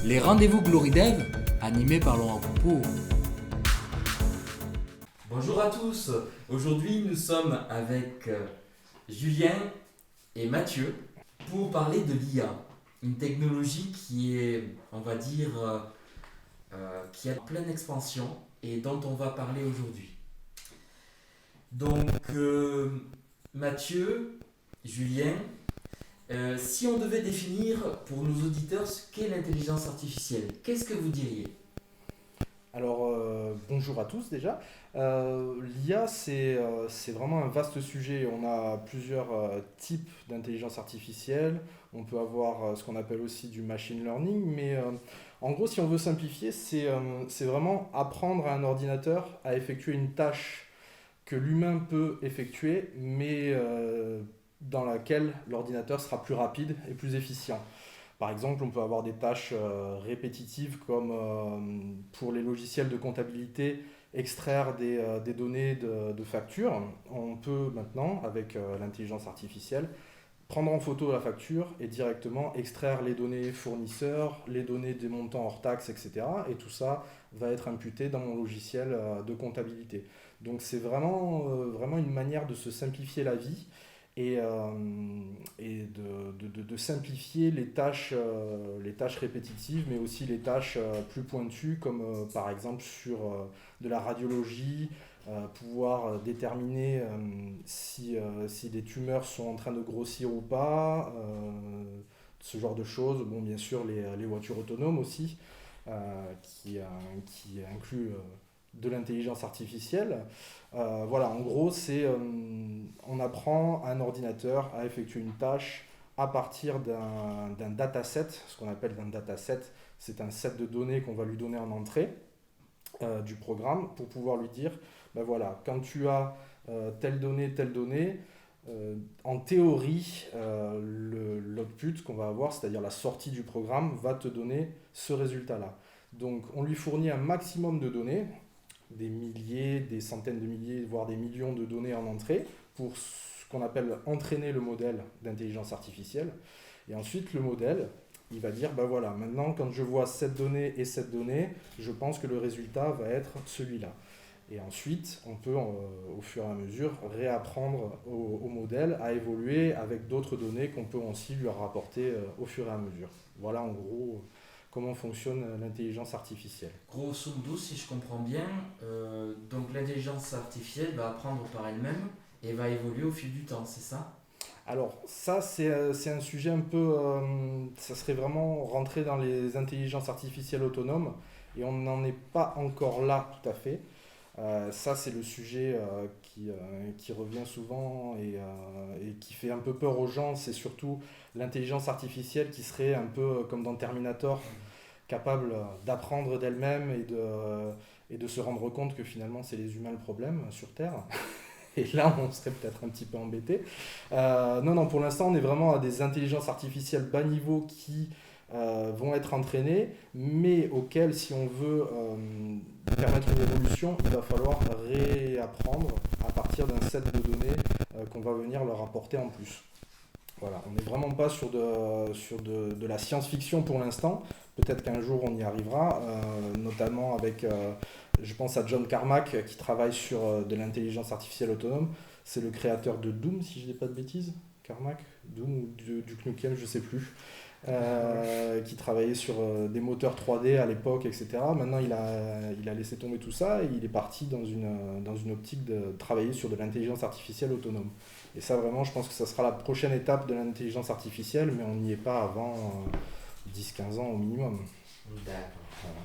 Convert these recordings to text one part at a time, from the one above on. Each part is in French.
Les rendez-vous GloryDev, animés par Laurent Coupeau. Bonjour à tous, aujourd'hui nous sommes avec Julien et Mathieu pour parler de l'IA, une technologie qui est, on va dire, qui est en pleine expansion et dont on va parler aujourd'hui. Donc Mathieu, Julien, si on devait définir pour nos auditeurs ce qu'est l'intelligence artificielle, qu'est-ce que vous diriez ? Alors, bonjour à tous déjà. L'IA, c'est vraiment un vaste sujet. On a plusieurs types d'intelligence artificielle. On peut avoir ce qu'on appelle aussi du machine learning. Mais en gros, si on veut simplifier, c'est vraiment apprendre à un ordinateur à effectuer une tâche que l'humain peut effectuer, mais dans laquelle l'ordinateur sera plus rapide et plus efficient. Par exemple, on peut avoir des tâches répétitives comme pour les logiciels de comptabilité, extraire des données de factures. On peut maintenant, avec l'intelligence artificielle, prendre en photo la facture et directement extraire les données fournisseurs, les données des montants hors taxes, etc. Et tout ça va être imputé dans mon logiciel de comptabilité. Donc c'est vraiment une manière de se simplifier la vie et de simplifier les tâches répétitives, mais aussi les tâches plus pointues, comme par exemple sur de la radiologie, pouvoir déterminer si des tumeurs sont en train de grossir ou pas, ce genre de choses. Bon, bien sûr, les voitures autonomes aussi, qui incluent de l'intelligence artificielle. Voilà, en gros, on apprend à un ordinateur à effectuer une tâche à partir d'un dataset. Ce qu'on appelle un dataset, c'est un set de données qu'on va lui donner en entrée du programme pour pouvoir lui dire, ben voilà, quand tu as telle donnée, en théorie, l'output qu'on va avoir, c'est-à-dire la sortie du programme, va te donner ce résultat-là. Donc, on lui fournit un maximum de données, des milliers, des centaines de milliers, voire des millions de données en entrée pour ce qu'on appelle entraîner le modèle d'intelligence artificielle. Et ensuite, le modèle, il va dire, ben voilà, maintenant quand je vois cette donnée et cette donnée, je pense que le résultat va être celui-là. Et ensuite, on peut, au fur et à mesure, réapprendre au modèle à évoluer avec d'autres données qu'on peut aussi lui rapporter au fur et à mesure. Voilà en gros comment fonctionne l'intelligence artificielle. Grosso modo, si je comprends bien, donc l'intelligence artificielle va apprendre par elle-même et va évoluer au fil du temps, c'est ça ? Alors ça, c'est un sujet un peu... ça serait vraiment rentrer dans les intelligences artificielles autonomes et on n'en est pas encore là tout à fait. Ça, c'est le sujet qui revient souvent et qui fait un peu peur aux gens. C'est surtout l'intelligence artificielle qui serait un peu comme dans Terminator, capable d'apprendre d'elle-même et de se rendre compte que finalement, c'est les humains le problème sur Terre. Et là, on serait peut-être un petit peu embêté. Non, pour l'instant, on est vraiment à des intelligences artificielles bas niveau qui vont être entraînées, mais auxquelles, si on veut permettre une évolution, il va falloir réapprendre à partir d'un set de données qu'on va venir leur apporter en plus. Voilà, on n'est vraiment pas sur de la science-fiction pour l'instant. Peut-être qu'un jour on y arrivera, notamment avec, je pense à John Carmack qui travaille sur de l'intelligence artificielle autonome. C'est le créateur de Doom, si je ne dis pas de bêtises. Carmack, Doom ou Duke Nukem, je ne sais plus. Qui travaillait sur des moteurs 3D à l'époque, etc. Maintenant, il a laissé tomber tout ça et il est parti dans une optique de travailler sur de l'intelligence artificielle autonome. Et ça, vraiment, je pense que ça sera la prochaine étape de l'intelligence artificielle, mais on n'y est pas avant 10-15 ans au minimum. D'accord. Voilà.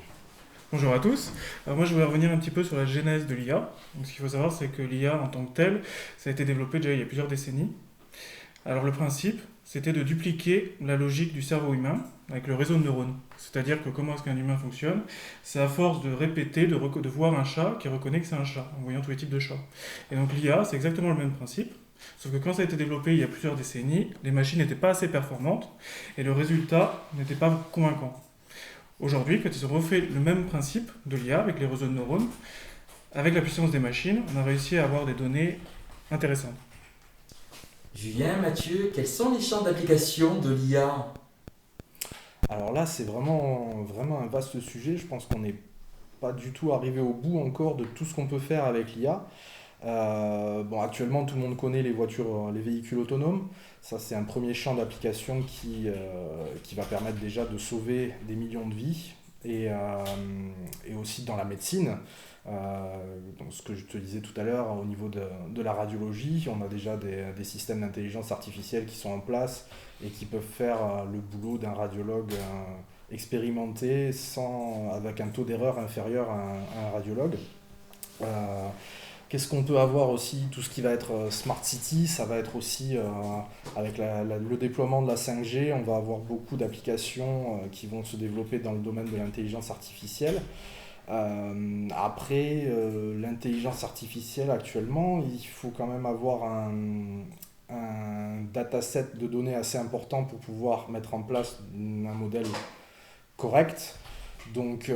Bonjour à tous. Alors moi je voulais revenir un petit peu sur la genèse de l'IA. Donc, ce qu'il faut savoir c'est que l'IA en tant que telle, ça a été développé déjà il y a plusieurs décennies. Alors le principe, c'était de dupliquer la logique du cerveau humain avec le réseau de neurones. C'est-à-dire que comment est-ce qu'un humain fonctionne ? C'est à force de répéter, de voir un chat qui reconnaît que c'est un chat, en voyant tous les types de chats. Et donc l'IA, c'est exactement le même principe. Sauf que quand ça a été développé il y a plusieurs décennies, les machines n'étaient pas assez performantes et le résultat n'était pas convaincant. Aujourd'hui, quand ils ont refait le même principe de l'IA avec les réseaux de neurones, avec la puissance des machines, on a réussi à avoir des données intéressantes. Julien, Mathieu, quels sont les champs d'application de l'IA ? Alors là, c'est vraiment un vaste sujet. Je pense qu'on n'est pas du tout arrivé au bout encore de tout ce qu'on peut faire avec l'IA. Bon, actuellement, tout le monde connaît les voitures, les véhicules autonomes. Ça, c'est un premier champ d'application qui va permettre déjà de sauver des millions de vies et aussi dans la médecine. Donc, ce que je te disais tout à l'heure, au niveau de la radiologie, on a déjà des systèmes d'intelligence artificielle qui sont en place et qui peuvent faire le boulot d'un radiologue expérimenté avec un taux d'erreur inférieur à un radiologue. Euh, Qu'est-ce qu'on peut avoir aussi? Tout ce qui va être Smart City, ça va être aussi avec le déploiement de la 5G, on va avoir beaucoup d'applications qui vont se développer dans le domaine de l'intelligence artificielle. Après, l'intelligence artificielle actuellement, il faut quand même avoir un dataset de données assez important pour pouvoir mettre en place un modèle correct. Donc,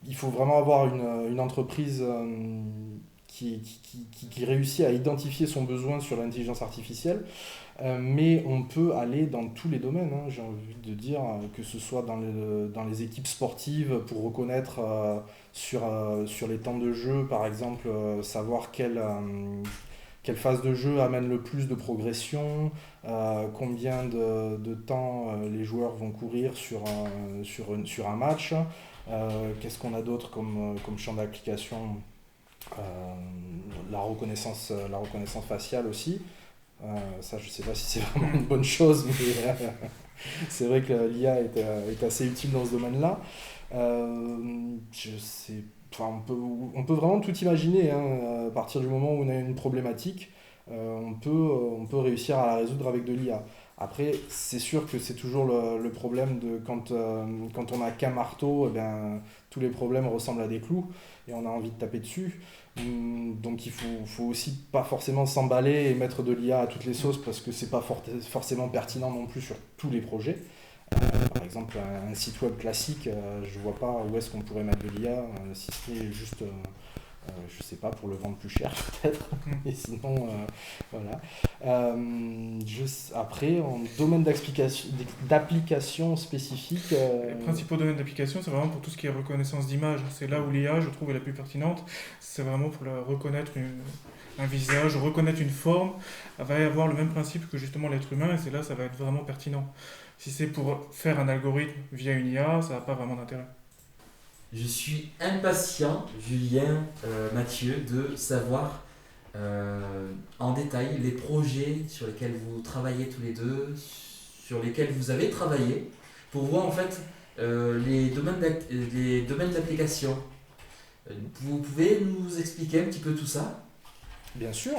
il faut vraiment avoir une entreprise qui réussit à identifier son besoin sur l'intelligence artificielle, mais on peut aller dans tous les domaines, hein, j'ai envie de dire, que ce soit dans les équipes sportives pour reconnaître sur les temps de jeu, par exemple, savoir quelle phase de jeu amène le plus de progression, combien de temps les joueurs vont courir sur un match. Qu'est-ce qu'on a d'autre comme champ d'application? Euh, la reconnaissance faciale aussi. Ça, je ne sais pas si c'est vraiment une bonne chose, mais c'est vrai que l'IA est assez utile dans ce domaine-là. Je sais, enfin, on peut vraiment tout imaginer, hein, à partir du moment où on a une problématique, on peut réussir à la résoudre avec de l'IA. Après, c'est sûr que c'est toujours le problème de quand on n'a qu'un marteau, eh bien, tous les problèmes ressemblent à des clous et on a envie de taper dessus. Donc faut aussi pas forcément s'emballer et mettre de l'IA à toutes les sauces parce que c'est pas forcément pertinent non plus sur tous les projets. Par exemple, un site web classique, je vois pas où est-ce qu'on pourrait mettre de l'IA, si c'est juste, je sais pas, pour le vendre plus cher peut-être. Et sinon, voilà. Après, en domaine d'application spécifique, Les principaux domaines d'application, c'est vraiment pour tout ce qui est reconnaissance d'image. C'est là où l'IA, je trouve, est la plus pertinente. C'est vraiment pour reconnaître un visage, reconnaître une forme. Elle va y avoir le même principe que justement l'être humain, et c'est là ça va être vraiment pertinent. Si c'est pour faire un algorithme via une IA, ça n'a pas vraiment d'intérêt. Je suis impatient, Julien, Mathieu, de savoir en détail les projets sur lesquels vous travaillez tous les deux, sur lesquels vous avez travaillé, pour voir en fait les domaines d'application. Vous pouvez nous expliquer un petit peu tout ça? bien sûr.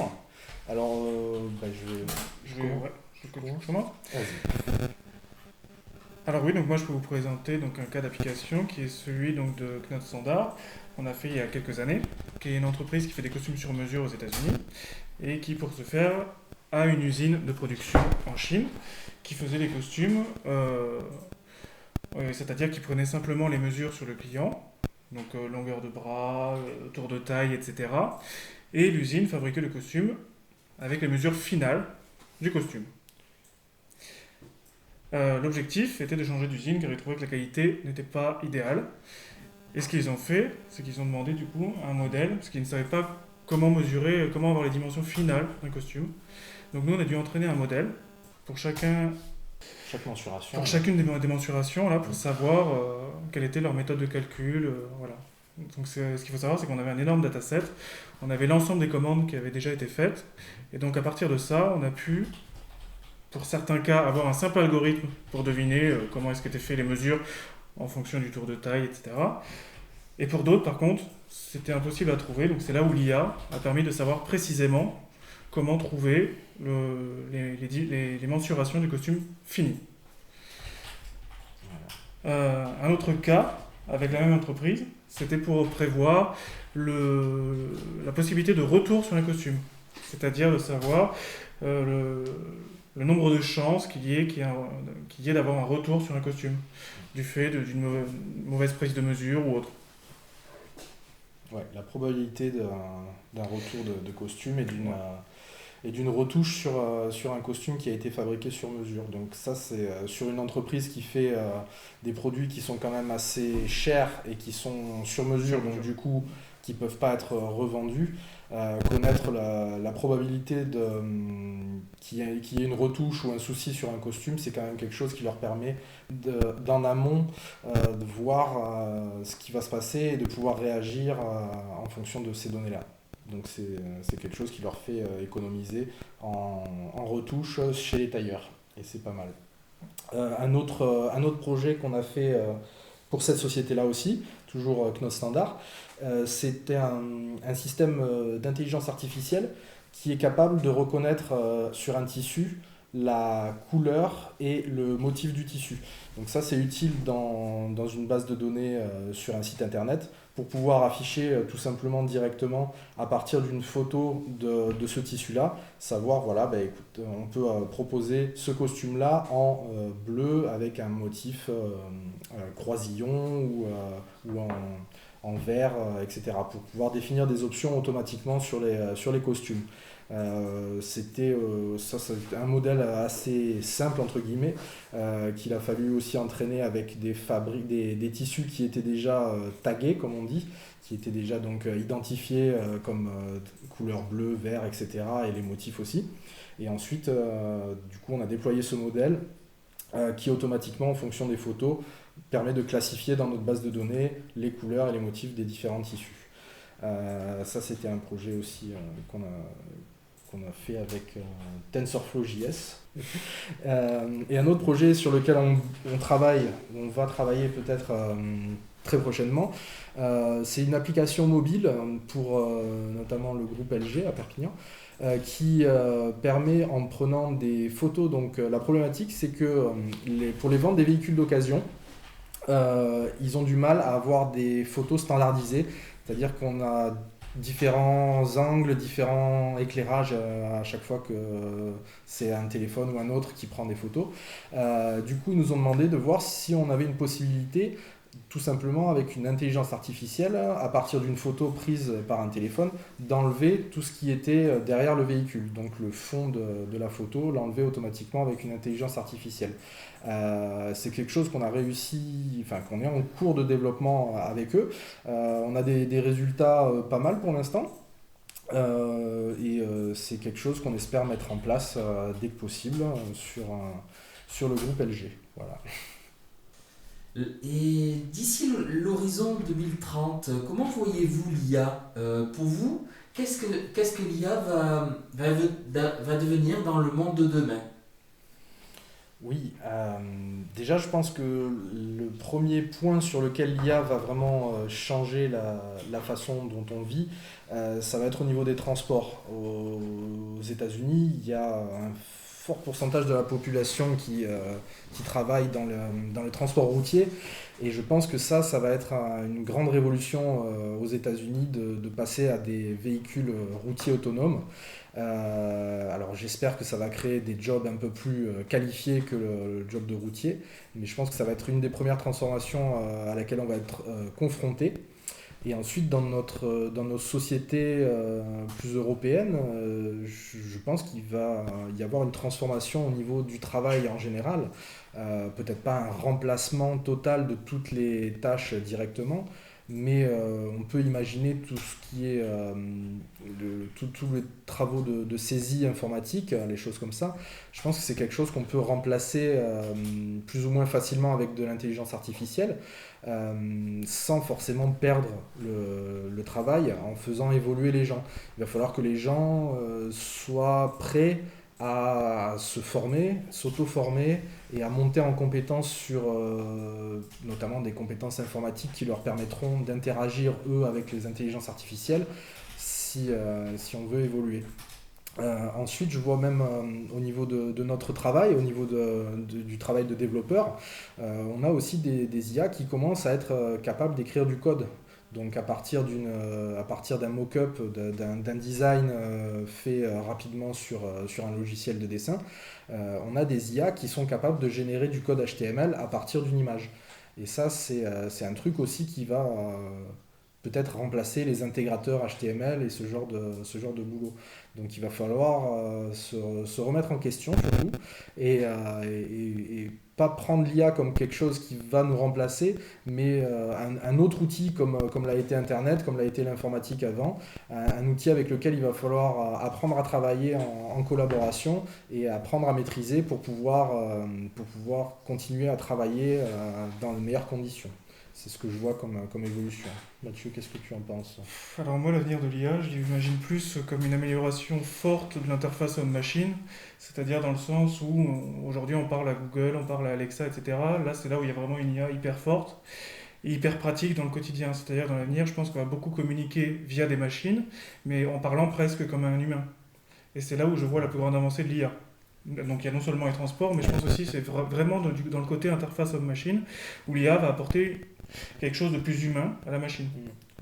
Alors, Ouais, je commence. Vas-y. Alors oui, donc moi je peux vous présenter donc un cas d'application qui est celui donc de Knot Standard qu'on a fait il y a quelques années, qui est une entreprise qui fait des costumes sur mesure aux États-Unis et qui pour ce faire a une usine de production en Chine qui faisait les costumes, c'est-à-dire qui prenait simplement les mesures sur le client, donc longueur de bras, tour de taille, etc. Et l'usine fabriquait le costume avec les mesures finales du costume. L'objectif était de changer d'usine car ils trouvaient que la qualité n'était pas idéale. Et ce qu'ils ont fait, c'est qu'ils ont demandé du coup un modèle, parce qu'ils ne savaient pas comment mesurer, comment avoir les dimensions finales d'un costume. Donc nous on a dû entraîner un modèle pour Chaque mensuration. pour chacune des mensurations là, pour savoir quelle était leur méthode de calcul. Voilà. Donc ce qu'il faut savoir, c'est qu'on avait un énorme dataset, on avait l'ensemble des commandes qui avaient déjà été faites, et donc à partir de ça, on a pu pour certains cas, avoir un simple algorithme pour deviner comment est-ce qu'étaient faites les mesures en fonction du tour de taille, etc. Et pour d'autres, par contre, c'était impossible à trouver. Donc c'est là où l'IA a permis de savoir précisément comment trouver les mensurations du costume fini. Un autre cas, avec la même entreprise, c'était pour prévoir la possibilité de retour sur un costume. C'est-à-dire de savoir le nombre de chances qu'il y ait d'avoir un retour sur un costume, du fait d'une mauvaise prise de mesure ou autre. Ouais, la probabilité d'un retour de costume et et d'une retouche sur un costume qui a été fabriqué sur mesure. Donc ça, c'est sur une entreprise qui fait des produits qui sont quand même assez chers et qui sont sur mesure, donc du coup, qui ne peuvent pas être revendus. Connaître la probabilité qu'il y ait une retouche ou un souci sur un costume, c'est quand même quelque chose qui leur permet d'en amont de voir ce qui va se passer et de pouvoir réagir en fonction de ces données-là. Donc c'est quelque chose qui leur fait économiser en retouche chez les tailleurs, et c'est pas mal. Un autre projet qu'on a fait pour cette société-là aussi, toujours Knos Standard, c'était un système d'intelligence artificielle qui est capable de reconnaître sur un tissu la couleur et le motif du tissu. Donc ça, c'est utile dans une base de données sur un site internet pour pouvoir afficher tout simplement directement à partir d'une photo de ce tissu-là, savoir, voilà, écoute, on peut proposer ce costume-là en bleu avec un motif croisillon ou en vert, etc. pour pouvoir définir des options automatiquement sur les costumes. C'était un modèle assez simple entre guillemets qu'il a fallu aussi entraîner avec des tissus qui étaient déjà tagués comme on dit, qui étaient déjà donc identifiés comme couleur bleu, vert, etc. et les motifs aussi. Et ensuite du coup on a déployé ce modèle qui automatiquement en fonction des photos permet de classifier dans notre base de données les couleurs et les motifs des différents tissus. Ça c'était un projet aussi qu'on a fait avec TensorFlow.js. Et un autre projet sur lequel on va travailler peut-être très prochainement, c'est une application mobile pour notamment le groupe LG à Perpignan, qui permet en prenant des photos, donc la problématique c'est que pour les ventes des véhicules d'occasion, ils ont du mal à avoir des photos standardisées, c'est-à-dire qu'on a différents angles, différents éclairages à chaque fois que c'est un téléphone ou un autre qui prend des photos. Du coup, ils nous ont demandé de voir si on avait une possibilité, tout simplement avec une intelligence artificielle, à partir d'une photo prise par un téléphone, d'enlever tout ce qui était derrière le véhicule. Donc le fond de la photo, l'enlever automatiquement avec une intelligence artificielle. C'est quelque chose qu'on a réussi, qu'on est en cours de développement avec eux. On a des résultats pas mal pour l'instant. C'est quelque chose qu'on espère mettre en place dès que possible sur le groupe LG. Voilà. Et d'ici l'horizon 2030, comment voyez-vous l'IA? Pour vous, qu'est-ce que l'IA va devenir dans le monde de demain? Oui, déjà je pense que le premier point sur lequel l'IA va vraiment changer la façon dont on vit, ça va être au niveau des transports. Aux États-Unis, il y a un fort pourcentage de la population qui travaille dans le transport routier, et je pense que ça va être une grande révolution aux États-Unis de passer à des véhicules routiers autonomes. Alors j'espère que ça va créer des jobs un peu plus qualifiés que le job de routier, mais je pense que ça va être une des premières transformations à laquelle on va être confronté. Et ensuite, dans nos sociétés plus européennes, je pense qu'il va y avoir une transformation au niveau du travail en général. Peut-être pas un remplacement total de toutes les tâches directement, mais on peut imaginer tout ce qui est tous les travaux de saisie informatique, les choses comme ça. Je pense que c'est quelque chose qu'on peut remplacer plus ou moins facilement avec de l'intelligence artificielle, sans forcément perdre le travail en faisant évoluer les gens. Il va falloir que les gens soient prêts à se former, s'auto-former et à monter en compétences sur notamment des compétences informatiques qui leur permettront d'interagir eux avec les intelligences artificielles si on veut évoluer. Ensuite, je vois même au niveau de notre travail, au niveau du travail de développeur, on a aussi des IA qui commencent à être capables d'écrire du code. Donc à partir d'un mock-up, d'un design fait rapidement sur un logiciel de dessin, on a des IA qui sont capables de générer du code HTML à partir d'une image. Et ça, c'est un truc aussi qui va peut-être remplacer les intégrateurs HTML et ce genre de boulot. Donc il va falloir se remettre en question surtout et pas prendre l'IA comme quelque chose qui va nous remplacer, mais un autre outil comme l'a été Internet, comme l'a été l'informatique avant, un outil avec lequel il va falloir apprendre à travailler en collaboration et apprendre à maîtriser pour pouvoir continuer à travailler dans les meilleures conditions. C'est ce que je vois comme évolution. Mathieu, qu'est-ce que tu en penses ? Alors moi, l'avenir de l'IA, je l'imagine plus comme une amélioration forte de l'interface homme-machine, c'est-à-dire dans le sens où aujourd'hui on parle à Google, on parle à Alexa, etc. Là, c'est là où il y a vraiment une IA hyper forte et hyper pratique dans le quotidien. C'est-à-dire dans l'avenir, je pense qu'on va beaucoup communiquer via des machines, mais en parlant presque comme un humain. Et c'est là où je vois la plus grande avancée de l'IA. Donc il y a non seulement les transports, mais je pense aussi que c'est vraiment dans le côté interface homme-machine, où l'IA va apporter quelque chose de plus humain à la machine,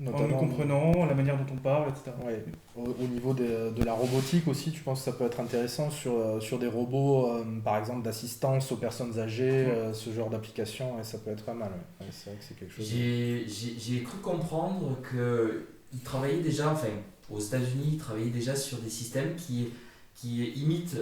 en nous comprenant, la manière dont on parle, etc. Ouais. Au niveau de la robotique aussi, tu penses que ça peut être intéressant sur des robots, par exemple d'assistance aux personnes âgées, ce genre d'application, et ça peut être pas mal. Ouais. Ouais, c'est vrai que c'est quelque chose. J'ai cru comprendre qu'ils travaillaient déjà, enfin aux États-Unis, ils travaillaient déjà sur des systèmes qui imitent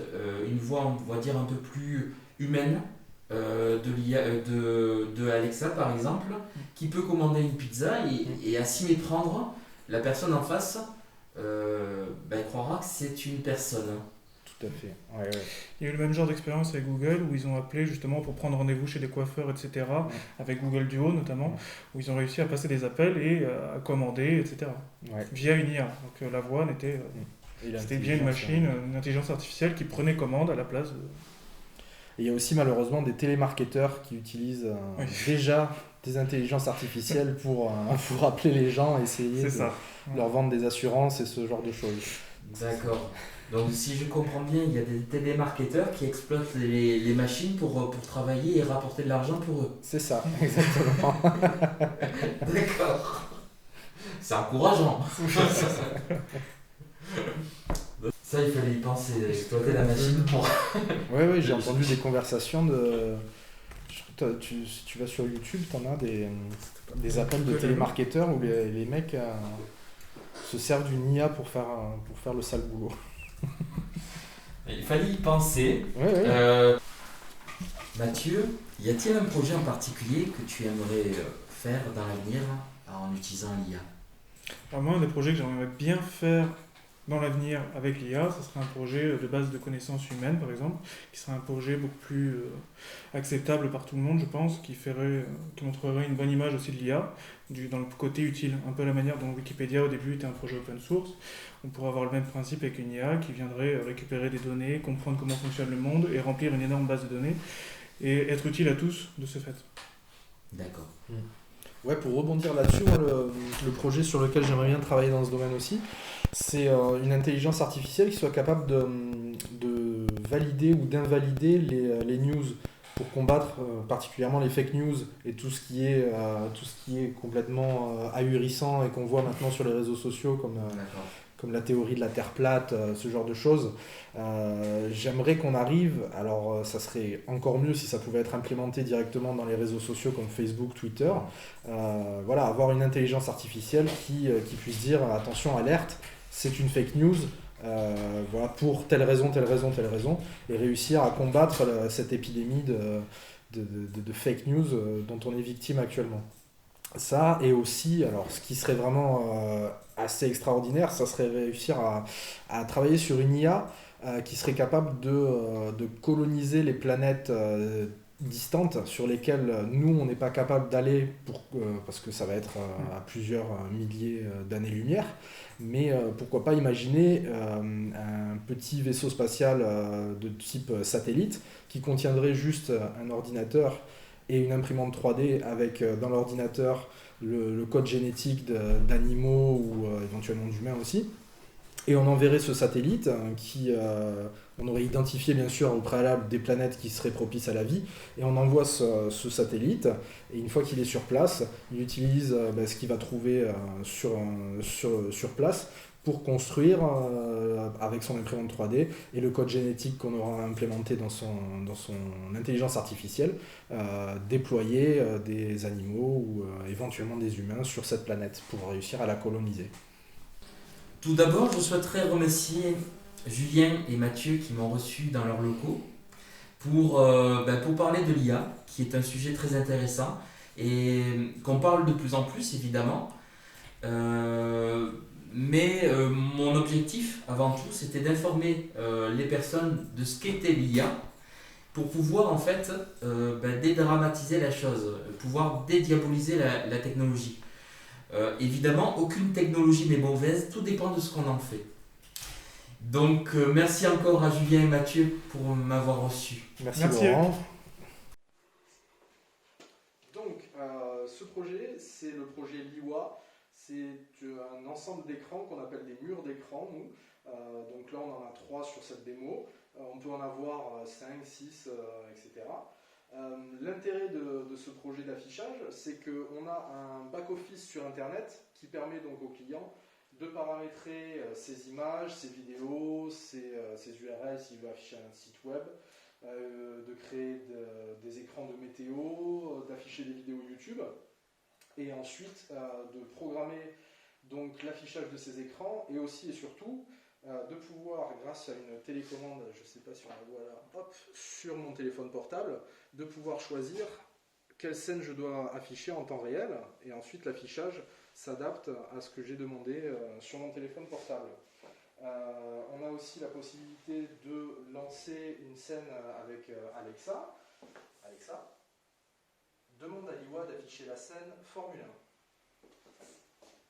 une voix, on va dire, un peu plus humaine. De Alexa par exemple, qui peut commander une pizza et à s'y méprendre, la personne en face croira que c'est une personne. Tout à fait. Ouais. Il y a eu le même genre d'expérience avec Google où ils ont appelé justement pour prendre rendez-vous chez des coiffeurs, etc. Avec Google Duo notamment, où ils ont réussi à passer des appels et à commander, etc. Via une IA. Donc la voix n'était... c'était bien une machine, une intelligence artificielle qui prenait commande à la place de... Et il y a aussi malheureusement des télémarketeurs qui utilisent déjà des intelligences artificielles pour appeler les gens et essayer de leur vendre des assurances et ce genre de choses. D'accord. Donc si je comprends bien, il y a des télémarketeurs qui exploitent les machines pour travailler et rapporter de l'argent pour eux. C'est ça, exactement. D'accord. C'est encourageant. Ça, il fallait y penser, exploiter la machine pour... Oui, j'ai entendu des conversations de... Si tu vas sur YouTube, tu en as des appels de télémarketeurs où les mecs se servent d'une IA pour faire le sale boulot. Il fallait y penser. Ouais. Mathieu, y a-t-il un projet en particulier que tu aimerais faire dans l'avenir en utilisant l'IA ? Alors moi, un des projets que j'aimerais bien faire dans l'avenir avec l'IA, ce serait un projet de base de connaissances humaines, par exemple, qui serait un projet beaucoup plus acceptable par tout le monde, je pense, qui montrerait une bonne image aussi de l'IA, dans le côté utile, un peu la manière dont Wikipédia au début était un projet open source. On pourrait avoir le même principe avec une IA qui viendrait récupérer des données, comprendre comment fonctionne le monde et remplir une énorme base de données et être utile à tous de ce fait. D'accord. Ouais, pour rebondir là-dessus, le projet sur lequel j'aimerais bien travailler dans ce domaine aussi, c'est une intelligence artificielle qui soit capable de valider ou d'invalider les news pour combattre particulièrement les fake news et tout ce qui est complètement ahurissant et qu'on voit maintenant sur les réseaux sociaux comme la théorie de la Terre plate, ce genre de choses. J'aimerais qu'on arrive, alors ça serait encore mieux si ça pouvait être implémenté directement dans les réseaux sociaux comme Facebook, Twitter, avoir une intelligence artificielle qui puisse dire attention, alerte, c'est une fake news, pour telle raison, et réussir à combattre cette épidémie de fake news dont on est victime actuellement. Ça, et aussi, alors ce qui serait vraiment assez extraordinaire, ça serait réussir à travailler sur une IA qui serait capable de coloniser les planètes distantes sur lesquelles nous on n'est pas capable d'aller parce que ça va être à plusieurs milliers d'années-lumière, mais pourquoi pas imaginer un petit vaisseau spatial de type satellite qui contiendrait juste un ordinateur et une imprimante 3D avec dans l'ordinateur le code génétique d'animaux ou éventuellement d'humains aussi. Et on enverrait ce satellite on aurait identifié bien sûr au préalable des planètes qui seraient propices à la vie, et on envoie ce satellite, et une fois qu'il est sur place, il utilise ce qu'il va trouver sur place pour construire avec son imprimante 3D et le code génétique qu'on aura implémenté dans son intelligence artificielle, déployer des animaux ou éventuellement des humains sur cette planète pour réussir à la coloniser. Tout d'abord, je souhaiterais remercier Julien et Mathieu qui m'ont reçu dans leurs locaux pour parler de l'IA, qui est un sujet très intéressant et qu'on parle de plus en plus évidemment. Mais mon objectif avant tout c'était d'informer les personnes de ce qu'était l'IA pour pouvoir en fait dédramatiser la chose, pouvoir dédiaboliser la technologie. Évidemment, aucune technologie n'est mauvaise, tout dépend de ce qu'on en fait. Donc merci encore à Julien et Mathieu pour m'avoir reçu. Merci. Laurent. Donc ce projet, c'est le projet LIWA. C'est un ensemble d'écrans qu'on appelle des murs d'écran, nous. Donc là, on en a 3 sur cette démo. On peut en avoir 5, 6, etc. L'intérêt de ce projet d'affichage, c'est qu'on a un back-office sur Internet qui permet donc au client de paramétrer ses images, ses vidéos, ses URL s'il veut afficher un site web, de créer des écrans de météo, d'afficher des vidéos YouTube. Et ensuite de programmer donc l'affichage de ces écrans et aussi et surtout de pouvoir, grâce à une télécommande, je ne sais pas si on la voit là, hop, sur mon téléphone portable, de pouvoir choisir quelle scène je dois afficher en temps réel et ensuite l'affichage s'adapte à ce que j'ai demandé sur mon téléphone portable. On a aussi la possibilité de lancer une scène avec Alexa. Alexa, demande à l'IWA d'afficher la scène Formule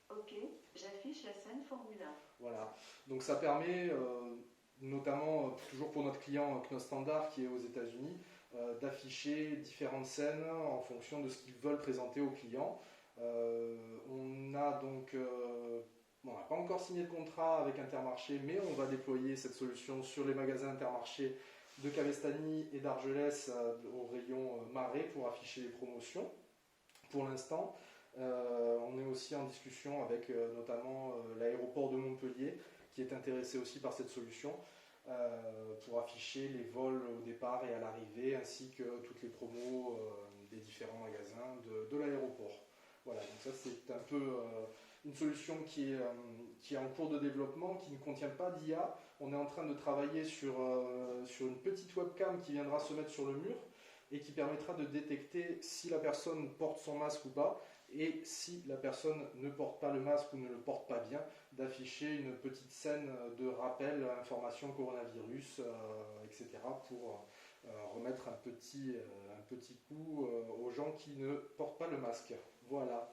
1. Ok, j'affiche la scène Formule 1. Voilà, donc ça permet, notamment toujours pour notre client Knos Standard qui est aux États-Unis, d'afficher différentes scènes en fonction de ce qu'ils veulent présenter aux clients. On a donc, on n'a pas encore signé de contrat avec Intermarché, mais on va déployer cette solution sur les magasins Intermarché de Cavestany et d'Argelès au rayon Marais pour afficher les promotions. Pour l'instant, on est aussi en discussion avec notamment l'aéroport de Montpellier qui est intéressé aussi par cette solution pour afficher les vols au départ et à l'arrivée ainsi que toutes les promos des différents magasins de l'aéroport. Voilà, donc ça c'est un peu une solution qui est en cours de développement, qui ne contient pas d'IA. On est en train de travailler sur une petite webcam qui viendra se mettre sur le mur et qui permettra de détecter si la personne porte son masque ou pas et si la personne ne porte pas le masque ou ne le porte pas bien, d'afficher une petite scène de rappel, information coronavirus, etc. pour remettre un petit coup aux gens qui ne portent pas le masque. Voilà.